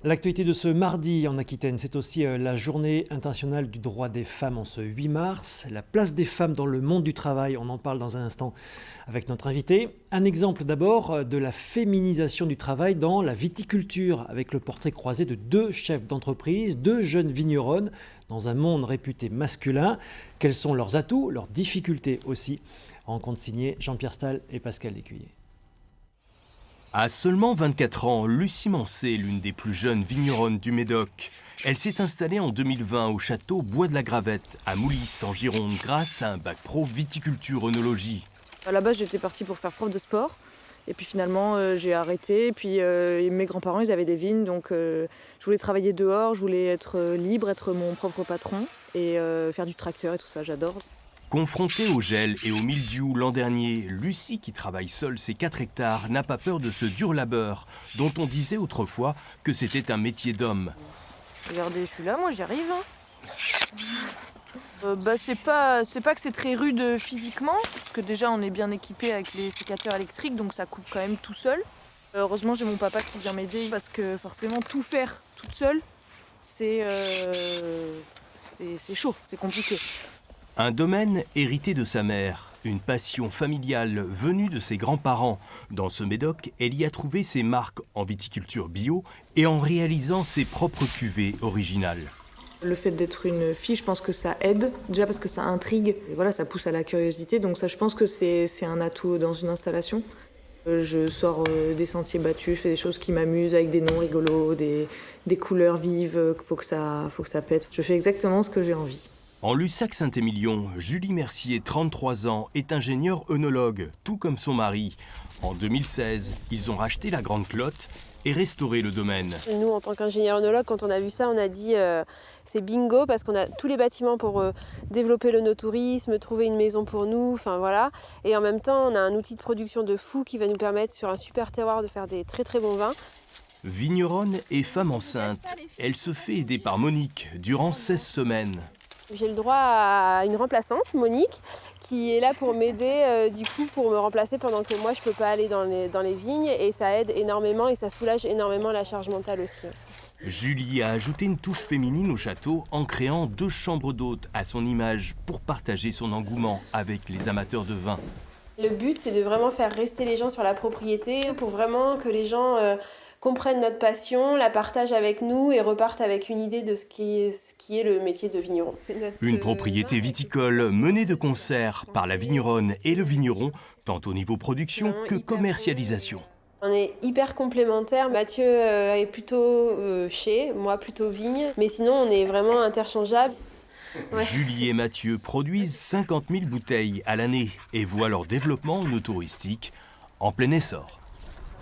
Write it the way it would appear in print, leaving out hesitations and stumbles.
L'actualité de ce mardi en Aquitaine, c'est aussi la journée internationale du droit des femmes en ce 8 mars. La place des femmes dans le monde du travail, on en parle dans un instant avec notre invité. Un exemple d'abord de la féminisation du travail dans la viticulture, avec le portrait croisé de deux chefs d'entreprise, deux jeunes vigneronnes dans un monde réputé masculin. Quels sont leurs atouts, leurs difficultés aussi? Rencontre signée Jean-Pierre Stahl et Pascal Lécuyer. À seulement 24 ans, Lucie Mancé est l'une des plus jeunes vigneronnes du Médoc. Elle s'est installée en 2020 au château Bois de la Gravette, à Moulis, en Gironde, grâce à un bac pro viticulture-œnologie. À la base, j'étais partie pour faire prof de sport. Et puis finalement, j'ai arrêté. Et puis mes grands-parents, ils avaient des vignes. Donc je voulais travailler dehors, je voulais être libre, être mon propre patron et faire du tracteur et tout ça, j'adore. Confrontée au gel et au mildiou l'an dernier, Lucie, qui travaille seule ses 4 hectares, n'a pas peur de ce dur labeur, dont on disait autrefois que c'était un métier d'homme. Regardez, je suis là, moi j'y arrive. C'est pas que c'est très rude physiquement, parce que déjà on est bien équipé avec les sécateurs électriques, donc ça coupe quand même tout seul. Heureusement j'ai mon papa qui vient m'aider, parce que forcément tout faire toute seule, c'est chaud, c'est compliqué. Un domaine hérité de sa mère, une passion familiale venue de ses grands-parents. Dans ce Médoc, elle y a trouvé ses marques en viticulture bio et en réalisant ses propres cuvées originales. Le fait d'être une fille, je pense que ça aide, déjà parce que ça intrigue, et voilà, ça pousse à la curiosité, donc ça je pense que c'est un atout dans une installation. Je sors des sentiers battus, je fais des choses qui m'amusent avec des noms rigolos, des couleurs vives, faut que ça pète. Je fais exactement ce que j'ai envie. En Lussac-Saint-Émilion, Julie Mercier, 33 ans, est ingénieure œnologue, tout comme son mari. En 2016, ils ont racheté la Grande Clotte et restauré le domaine. Nous, en tant qu'ingénieur œnologue, quand on a vu ça, on a dit c'est bingo parce qu'on a tous les bâtiments pour développer l'œnotourisme, trouver une maison pour nous, enfin voilà. Et en même temps, on a un outil de production de fou qui va nous permettre sur un super terroir de faire des très très bons vins. Vigneronne et femme enceinte, elle se fait aider par Monique durant 16 semaines. J'ai le droit à une remplaçante, Monique, qui est là pour m'aider, pour me remplacer pendant que moi je peux pas aller dans les vignes, et ça aide énormément et ça soulage énormément la charge mentale aussi. Julie a ajouté une touche féminine au château en créant 2 chambres d'hôtes à son image pour partager son engouement avec les amateurs de vin. Le but, c'est de vraiment faire rester les gens sur la propriété pour vraiment que les gens comprennent notre passion, la partagent avec nous et repartent avec une idée de ce qui est le métier de vigneron. Une propriété viticole menée de concert par la vigneronne et le vigneron, tant au niveau production que commercialisation. On est hyper complémentaires. Mathieu est plutôt chai, moi plutôt vigne, mais sinon on est vraiment interchangeables. Ouais. Julie et Mathieu produisent 50 000 bouteilles à l'année et voient leur développement touristique en plein essor.